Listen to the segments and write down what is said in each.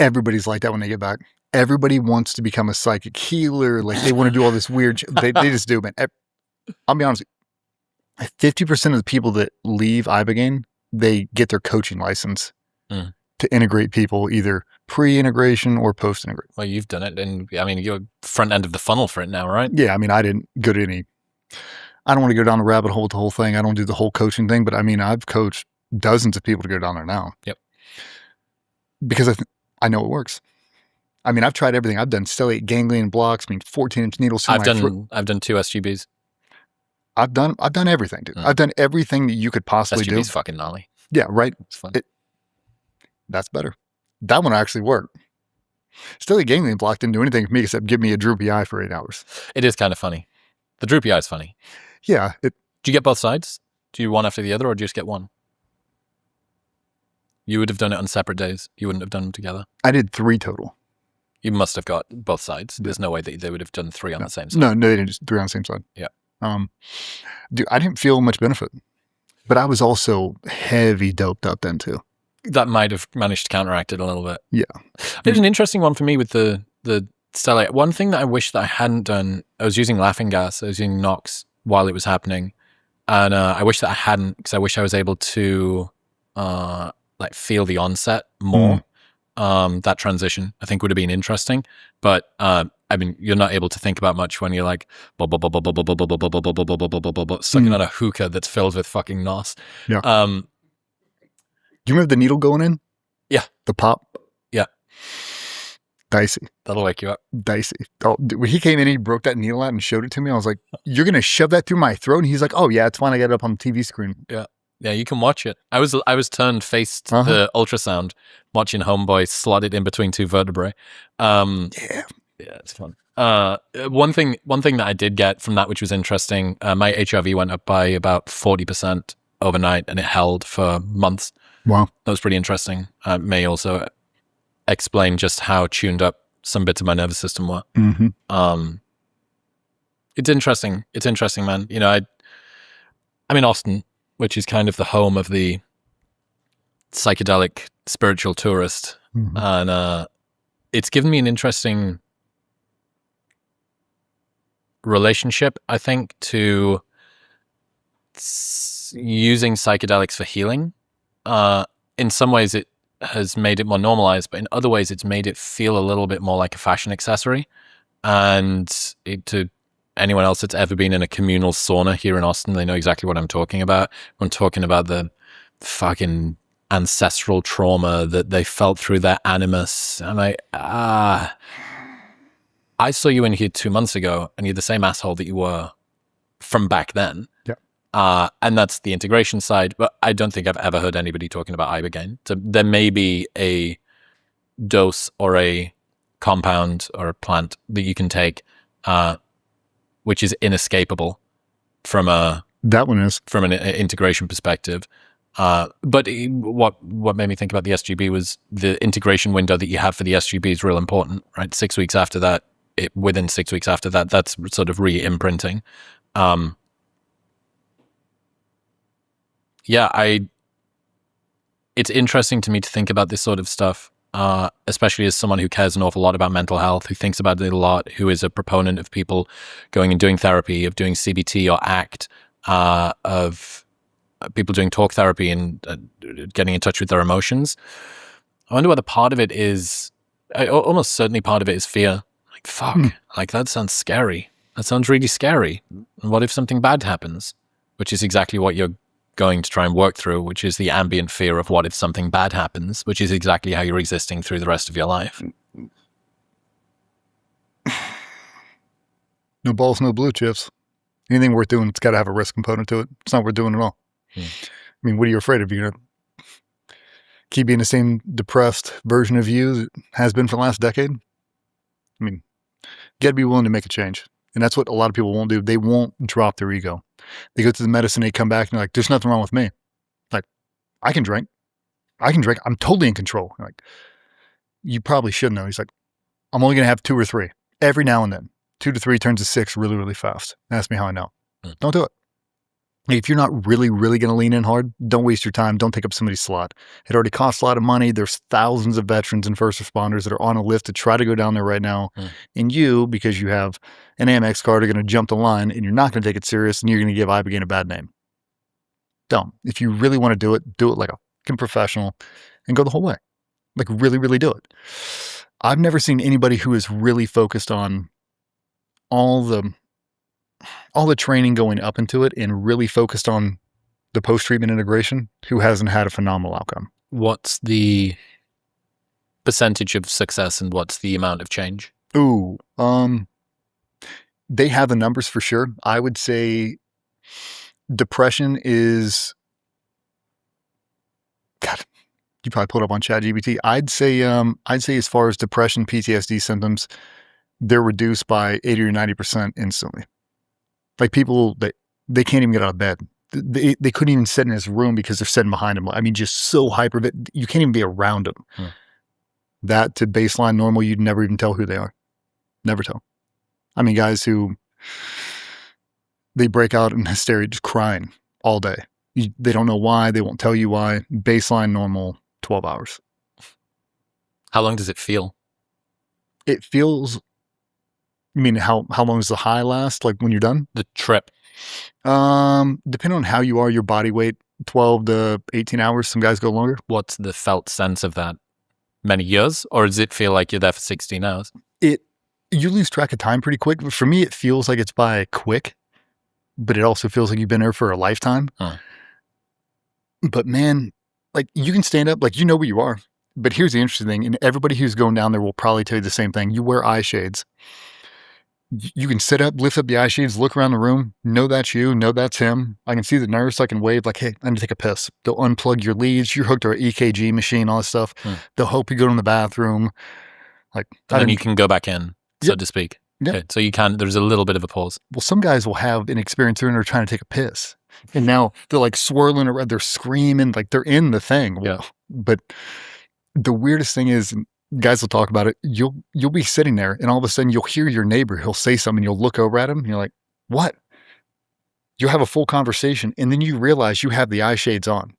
everybody's like that when they get back. Everybody wants to become a psychic healer. Like they want to do all this weird they just do, man. I'll be honest. 50% of the people that leave Ibogaine, they get their coaching license to integrate people either pre-integration or post-integration. Well, you've done it, and I mean, you're front end of the funnel for it now, right? Yeah, I mean, I didn't go to any. I don't want to go down the rabbit hole with the whole thing. I don't do the whole coaching thing, but I mean, I've coached dozens of people to go down there now. Yep. Because I know it works. I mean, I've tried everything. I've done stellate ganglion blocks. I mean, 14-inch needles. I've done 2 SGBs. I've done everything, dude. I've done everything that you could possibly do. SGB's fucking gnarly. Yeah, right. It's fun. That's better. That one actually worked. Stellate ganglion block didn't do anything for me except give me a droopy eye for 8 hours. It is kind of funny. The droopy eye is funny. Yeah. Do you get both sides? Do you one after the other, or do you just get one? You would have done it on separate days. You wouldn't have done them together. I did 3 total. You must have got both sides. There's no way that they would have done 3 on the same side. No, they didn't. Just 3 on the same side. Yeah. Dude, I didn't feel much benefit, but I was also heavy doped up then too. That might have managed to counteract it a little bit. Yeah. There's an interesting one for me with the stellate. One thing that I wish that I hadn't done, I was using laughing gas. I was using Nox while it was happening. And I wish that I hadn't, because I wish I was able to like feel the onset more. That transition, I think, would have been interesting. But I mean, you're not able to think about much when you're like sucking on a hookah that's filled with fucking NOS. Yeah. Do you remember the needle going in? Yeah. The pop? Yeah. Dicey. That'll wake you up. Dicey. Oh, dude, when he came in, he broke that needle out and showed it to me. I was like, "You're gonna shove that through my throat?" And he's like, "Oh yeah, it's fine. I got it up on the TV screen." Yeah. Yeah, you can watch it. I was turned face to the ultrasound, watching Homeboy slotted in between 2 vertebrae. Yeah, it's fun. One thing that I did get from that, which was interesting, my HRV went up by about 40% overnight, and it held for months. Wow, that was pretty interesting. May also explain just how tuned up some bits of my nervous system were. It's interesting. It's interesting, man. You know, I'm in Austin, which is kind of the home of the psychedelic spiritual tourist. And it's given me an interesting relationship, I think, to using psychedelics for healing. In some ways, it has made it more normalized, but in other ways, it's made it feel a little bit more like a fashion accessory. And to anyone else that's ever been in a communal sauna here in Austin, they know exactly what I'm talking about. I'm talking about the fucking ancestral trauma that they felt through their animus. I'm like, I saw you in here 2 months ago, and you're the same asshole that you were from back then. Yeah. And that's the integration side, but I don't think I've ever heard anybody talking about Ibogaine. So there may be a dose or a compound or a plant that you can take, which is inescapable from an integration perspective. But what made me think about the SGB was the integration window that you have for the SGB is real important, right? 6 weeks after that, within 6 weeks after that, that's sort of re-imprinting. It's interesting to me to think about this sort of stuff, especially as someone who cares an awful lot about mental health, who thinks about it a lot, who is a proponent of people going and doing therapy, of doing CBT or ACT, of people doing talk therapy and getting in touch with their emotions. I wonder whether part of it is, almost certainly part of it is fear. Like, fuck, like that sounds scary. That sounds really scary. And what if something bad happens? Which is exactly what you're going to try and work through, which is the ambient fear of what if something bad happens, which is exactly how you're existing through the rest of your life. No balls, no blue chips. Anything worth doing, it's got to have a risk component to it. It's not worth doing at all. I mean, what are you afraid of? You're going to keep being the same depressed version of you that has been for the last decade? I mean, you got to be willing to make a change. And that's what a lot of people won't do. They won't drop their ego. They go to the medicine, they come back and they're like, there's nothing wrong with me. Like, I can drink. I'm totally in control. Like, you probably should know. He's like, I'm only going to have 2 or 3 every now and then. 2 to 3 turns to 6 really, really fast. Ask me how I know. Don't do it. If you're not really, really going to lean in hard, don't waste your time. Don't take up somebody's slot. It already costs a lot of money. There's thousands of veterans and first responders that are on a list to try to go down there right now. And you, because you have an Amex card, are going to jump the line and you're not going to take it serious and you're going to give Ibogaine a bad name. Don't. If you really want to do it like a fucking professional and go the whole way. Like really, really do it. I've never seen anybody who is really focused on all the training going up into it and really focused on the post-treatment integration who hasn't had a phenomenal outcome. What's the percentage of success and what's the amount of change? Ooh, they have the numbers for sure. I would say depression is, God, you probably pulled up on ChatGPT. I'd say as far as depression, PTSD symptoms, they're reduced by 80 or 90% instantly. Like people that they can't even get out of bed. They couldn't even sit in his room because they're sitting behind him. I mean, just so hyper. You can't even be around him. That to baseline normal, you'd never even tell who they are. Never tell. I mean, guys who they break out in hysteria, just crying all day. They don't know why. They won't tell you why. Baseline normal, 12 hours. How long does it feel? It feels. You mean how long does the high last? Like when you're done? The trip. Depending on how you are, your body weight, 12 to 18 hours. Some guys go longer. What's the felt sense of that? Many years? Or does it feel like you're there for 16 hours? You lose track of time pretty quick. But for me, it feels like it's by quick, but it also feels like you've been there for a lifetime. But man, like you can stand up, like you know where you are. But here's the interesting thing, and everybody who's going down there will probably tell you the same thing. You wear eye shades. You can sit up, lift up the eye shades, look around the room, know that's you, know that's him. I can see the nurse, I can wave like, hey, I need to take a piss. They'll unplug your leads. You're hooked to an EKG machine, all this stuff. They'll help you go to the bathroom. Like, and then you can go back in, so to speak. Yep. Okay, so there's a little bit of a pause. Well, some guys will have an experience where they're trying to take a piss. And now they're like swirling around, they're screaming, like they're in the thing. Yeah. But the weirdest thing is, guys will talk about it. You'll be sitting there and all of a sudden you'll hear your neighbor. He'll say something. You'll look over at him and you're like, what? You'll have a full conversation. And then you realize you have the eye shades on.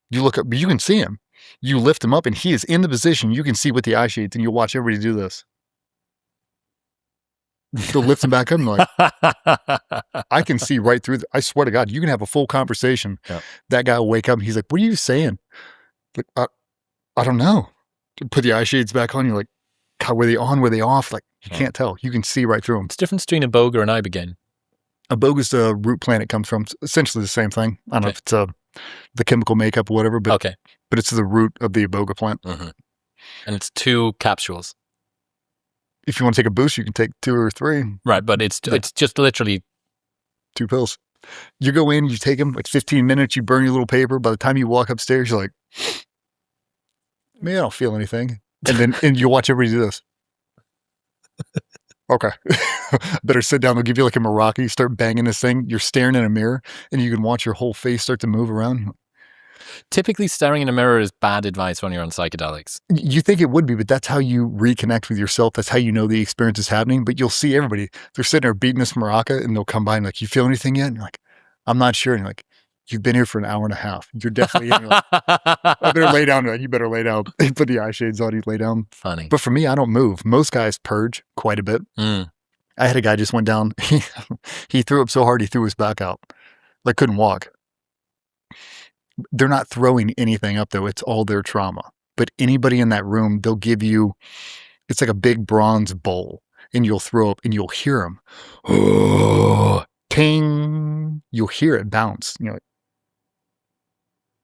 You look up, but you can see him. You lift him up and he is in the position. You can see with the eye shades and you'll watch everybody do this. They'll lift him back up and like, I can see right through. I swear to God, you can have a full conversation. Yeah. That guy will wake up and he's like, what are you saying? Like, I don't know. Put the eye shades back on. You're like, God, were they on? Were they off? Like, you can't tell. You can see right through them. What's the difference between Iboga and Ibogaine? Iboga is the root plant it comes from. It's essentially the same thing. I don't know if it's the chemical makeup or whatever, but it's the root of the Iboga plant. And it's 2 capsules. If you want to take a boost, you can take 2 or 3. Right, but it's just literally 2 pills. You go in, you take them, like 15 minutes, you burn your little paper. By the time you walk upstairs, you're like, man, I don't feel anything. And you watch everybody do this. Okay. Better sit down. They'll give you like a maraca. You start banging this thing. You're staring in a mirror and you can watch your whole face start to move around. Typically, staring in a mirror is bad advice when you're on psychedelics. You think it would be, but that's how you reconnect with yourself. That's how you know the experience is happening. But you'll see everybody. They're sitting there beating this maraca and they'll come by and like, you feel anything yet? And you're like, I'm not sure. And you're like, you've been here for an hour and a half. You're definitely in. You're like, I better lay down. You better lay down. Put the eye shades on. You lay down. Funny. But for me, I don't move. Most guys purge quite a bit. I had a guy just went down. He threw up so hard he threw his back out. Like couldn't walk. They're not throwing anything up though. It's all their trauma. But anybody in that room, they'll give you, it's like a big bronze bowl and you'll throw up and you'll hear them. Oh, ting. You'll hear it bounce. You know, like,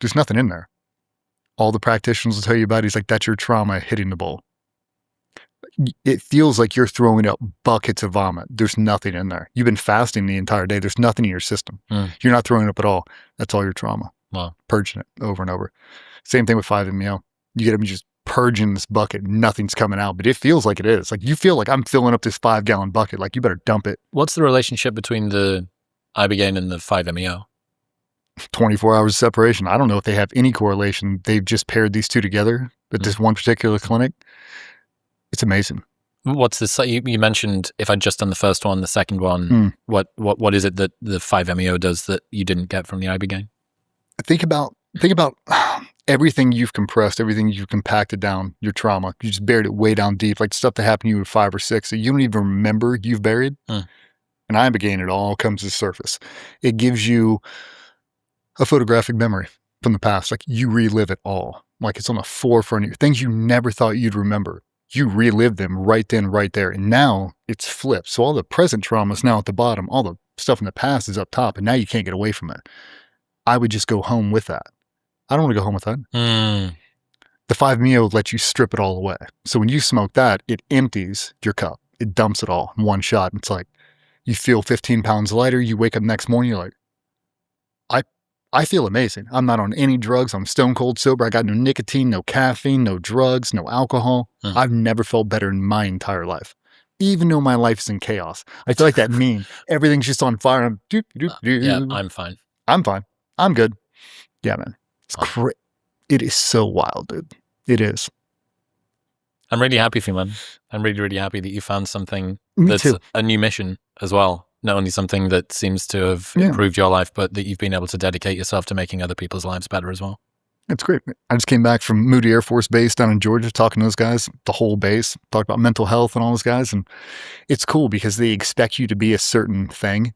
there's nothing in there. All the practitioners will tell you about it. He's like, that's your trauma hitting the bowl. It feels like you're throwing up buckets of vomit. There's nothing in there. You've been fasting the entire day. There's nothing in your system. You're not throwing up at all. That's all your trauma. Wow. Purging it over and over. Same thing with 5-MeO. You get them just purging this bucket. Nothing's coming out, but it feels like it is. Like you feel like I'm filling up this 5-gallon bucket. Like you better dump it. What's the relationship between the Ibogaine and the 5-MeO? 24 hours of separation. I don't know if they have any correlation. They've just paired these two together at this one particular clinic. It's amazing. What's this? You mentioned if I'd just done the first one, the second one, what is it that the 5-MeO does that you didn't get from the Ibogaine? Think about everything you've compressed, everything you've compacted down, your trauma. You just buried it way down deep, like stuff that happened to you at 5 or 6 that you don't even remember you've buried. And Ibogaine, it all comes to the surface. It gives you a photographic memory from the past. Like you relive it all. Like it's on the forefront of you. Things you never thought you'd remember. You relive them right then, right there. And now it's flipped. So all the present trauma is now at the bottom. All the stuff in the past is up top. And now you can't get away from it. I would just go home with that. I don't want to go home with that. The 5-MeO lets you strip it all away. So when you smoke that, it empties your cup. It dumps it all in one shot. It's like you feel 15 pounds lighter. You wake up next morning, you're like, I feel amazing. I'm not on any drugs. I'm stone cold sober. I got no nicotine, no caffeine, no drugs, no alcohol. I've never felt better in my entire life. Even though my life is in chaos. I feel like that meme. Everything's just on fire. Yeah, I'm fine. I'm fine. I'm good. Yeah, man. It's great. It is so wild, dude. It is. I'm really happy for you, man. I'm really, really happy that you found something Me that's too. a new mission as well. Not only something that seems to have improved your life, but that you've been able to dedicate yourself to making other people's lives better as well. It's great. I just came back from Moody Air Force Base down in Georgia, talking to those guys, the whole base, talked about mental health and all those guys. And it's cool because they expect you to be a certain thing. And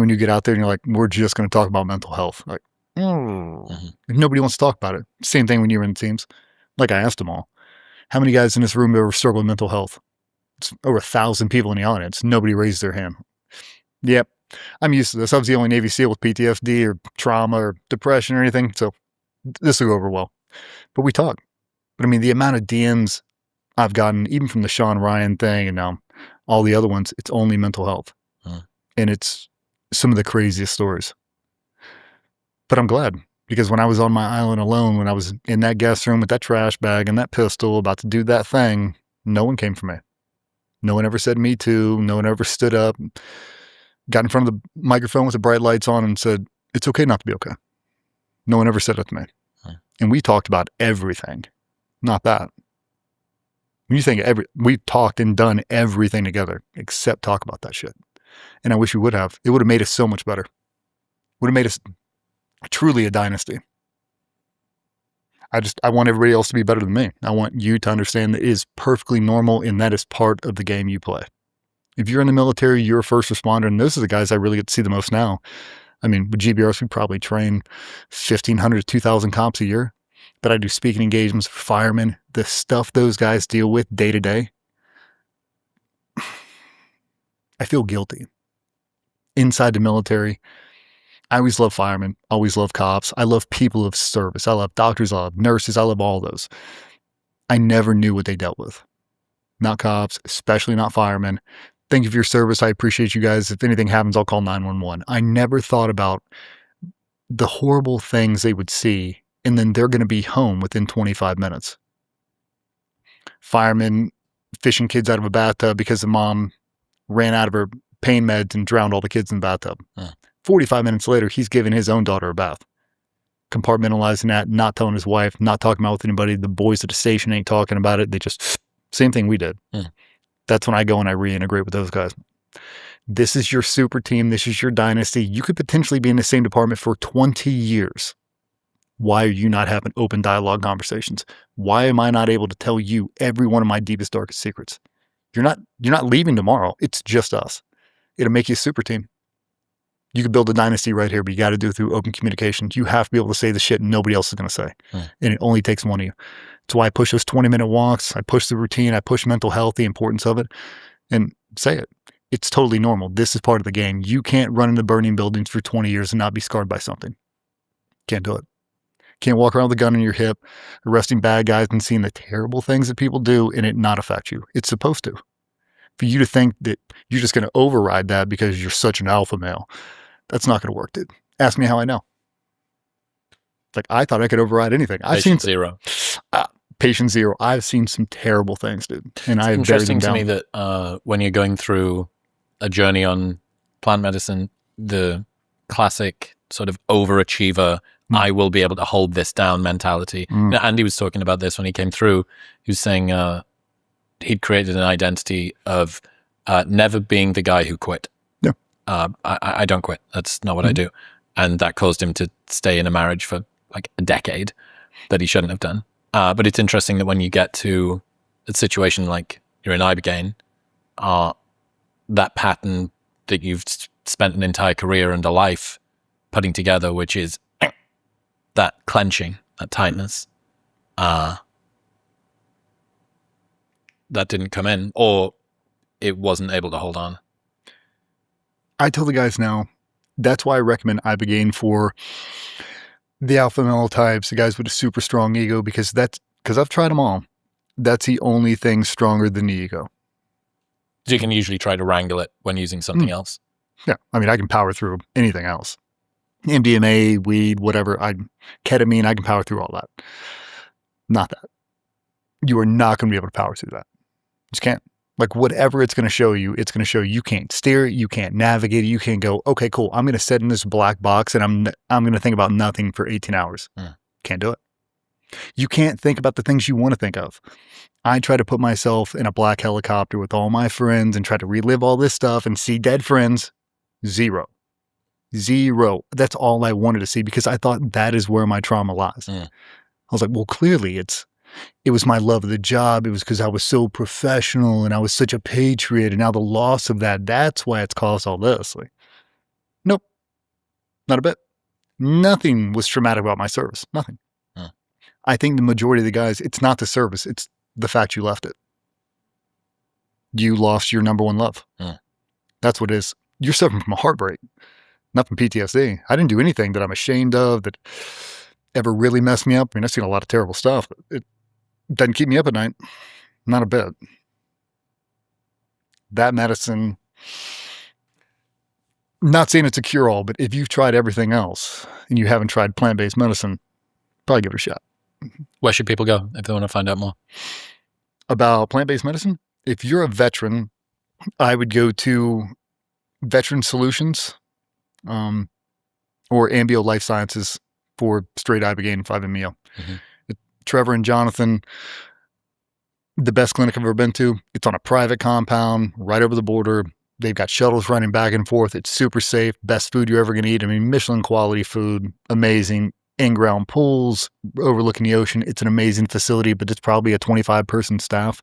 when you get out there and you're like, we're just going to talk about mental health. Like, nobody wants to talk about it. Same thing when you're in teams. Like I asked them all, how many guys in this room ever struggle with mental health? It's over 1,000 people in the audience. Nobody raised their hand. Yep. I'm used to this. I was the only Navy SEAL with PTSD or trauma or depression or anything. So this will go over well. But we talk. But I mean, the amount of DMs I've gotten, even from the Sean Ryan thing and now all the other ones, it's only mental health. And it's some of the craziest stories. But I'm glad because when I was on my island alone, when I was in that guest room with that trash bag and that pistol about to do that thing, no one came for me. No one ever said me too. No one ever stood up, got in front of the microphone with the bright lights on and said, it's okay not to be okay. No one ever said it to me. And we talked about everything, not that. When you think we talked and done everything together except talk about that shit. And I wish we would have. It would have made us so much better. Would have made us truly a dynasty. I want everybody else to be better than me. I want you to understand that it is perfectly normal and that is part of the game you play. If you're in the military, you're a first responder, and those are the guys I really get to see the most now. I mean, with GBRs, we probably train 1,500 to 2,000 cops a year, but I do speaking engagements for firemen. The stuff those guys deal with day to day, I feel guilty. Inside the military, I always love firemen, always love cops. I love people of service. I love doctors, I love nurses, I love all those. I never knew what they dealt with. Not cops, especially not firemen. Thank you for your service. I appreciate you guys. If anything happens, I'll call 911. I never thought about the horrible things they would see, and then they're going to be home within 25 minutes. Firemen fishing kids out of a bathtub because the mom ran out of her pain meds and drowned all the kids in the bathtub. 45 minutes later, he's giving his own daughter a bath. Compartmentalizing that, not telling his wife, not talking about it with anybody. The boys at the station ain't talking about it. They just, same thing we did. That's when I go and I reintegrate with those guys. This is your super team. This is your dynasty. You could potentially be in the same department for 20 years. Why are you not having open dialogue conversations? Why am I not able to tell you every one of my deepest, darkest secrets? You're not leaving tomorrow. It's just us. It'll make you a super team. You could build a dynasty right here, but you got to do it through open communication. You have to be able to say the shit nobody else is going to say. And it only takes one of you. That's why I push those 20-minute walks. I push the routine. I push mental health, the importance of it, and say it. It's totally normal. This is part of the game. You can't run into burning buildings for 20 years and not be scarred by something. Can't do it. Can't walk around with a gun in your hip, arresting bad guys and seeing the terrible things that people do and it not affect you. It's supposed to. For you to think that you're just going to override that because you're such an alpha male, that's not going to work, dude. Ask me how I know. Like, I thought I could override anything. Patient zero. Patient zero. I've seen some terrible things, dude. And I have buried them down. Interesting to me that when you're going through a journey on plant medicine, the classic sort of overachiever, I will be able to hold this down mentality. Now, Andy was talking about this when he came through. He was saying he'd created an identity of never being the guy who quit. Yeah. I don't quit. That's not what I do. And that caused him to stay in a marriage for like a decade that he shouldn't have done. But it's interesting that when you get to a situation like you're in Ibogaine, that pattern that you've spent an entire career and a life putting together, which is that clenching, that tightness, that didn't come in, or it wasn't able to hold on. I tell the guys now, that's why I recommend Ibogaine for the alpha male types, the guys with a super strong ego, because I've tried them all. That's the only thing stronger than the ego. So you can usually try to wrangle it when using something else. Yeah. I mean, I can power through anything else. MDMA, weed, whatever, ketamine, I can power through all that. Not that. You are not going to be able to power through that. You just can't. Like, whatever it's going to show you, it's going to show you can't steer it, you can't navigate it, you can't go, okay, cool, I'm going to sit in this black box and I'm going to think about nothing for 18 hours. Can't do it. You can't think about the things you want to think of. I try to put myself in a black helicopter with all my friends and try to relive all this stuff and see dead friends. Zero. That's all I wanted to see because I thought that is where my trauma lies. I was like, well, clearly it was my love of the job. It was because I was so professional and I was such a patriot. And now the loss of that's why it's caused all this. Like, nope, not a bit. Nothing was traumatic about my service. Nothing. I think the majority of the guys, it's not the service. It's the fact you left it. You lost your number one love. That's what it is. You're suffering from a heartbreak, not from PTSD. I didn't do anything that I'm ashamed of that ever really messed me up. I mean, I've seen a lot of terrible stuff, but it doesn't keep me up at night. Not a bit. That medicine, not saying it's a cure-all, but if you've tried everything else and you haven't tried plant-based medicine, probably give it a shot. Where should people go if they want to find out more? About plant-based medicine? If you're a veteran, I would go to Veteran Solutions or Ambio Life Sciences for straight Ibogaine 5-MeO. Trevor and Jonathan, the best clinic I've ever been to. It's on a private compound right over the border. They've got shuttles running back and forth. It's super safe. Best food you're ever going to eat. I mean, Michelin quality food. Amazing. In-ground pools overlooking the ocean. It's an amazing facility, but it's probably a 25-person staff.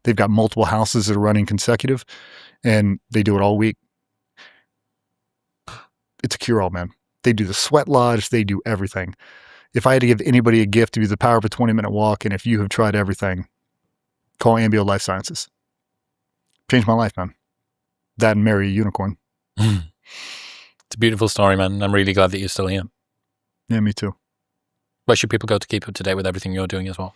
They've got multiple houses that are running consecutive, and they do it all week. It's a cure-all, man. They do the sweat lodge. They do everything. If I had to give anybody a gift, to be the power of a 20-minute walk, and if you have tried everything, call Ambio Life Sciences. Changed my life, man. That and marry a unicorn. It's a beautiful story, man. I'm really glad that you're still here. Yeah, me too. Where should people go to keep up to date with everything you're doing as well?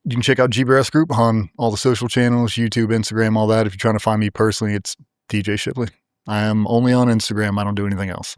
You can check out GBRS Group on all the social channels, YouTube, Instagram, all that. If you're trying to find me personally, it's DJ Shipley. I am only on Instagram. I don't do anything else.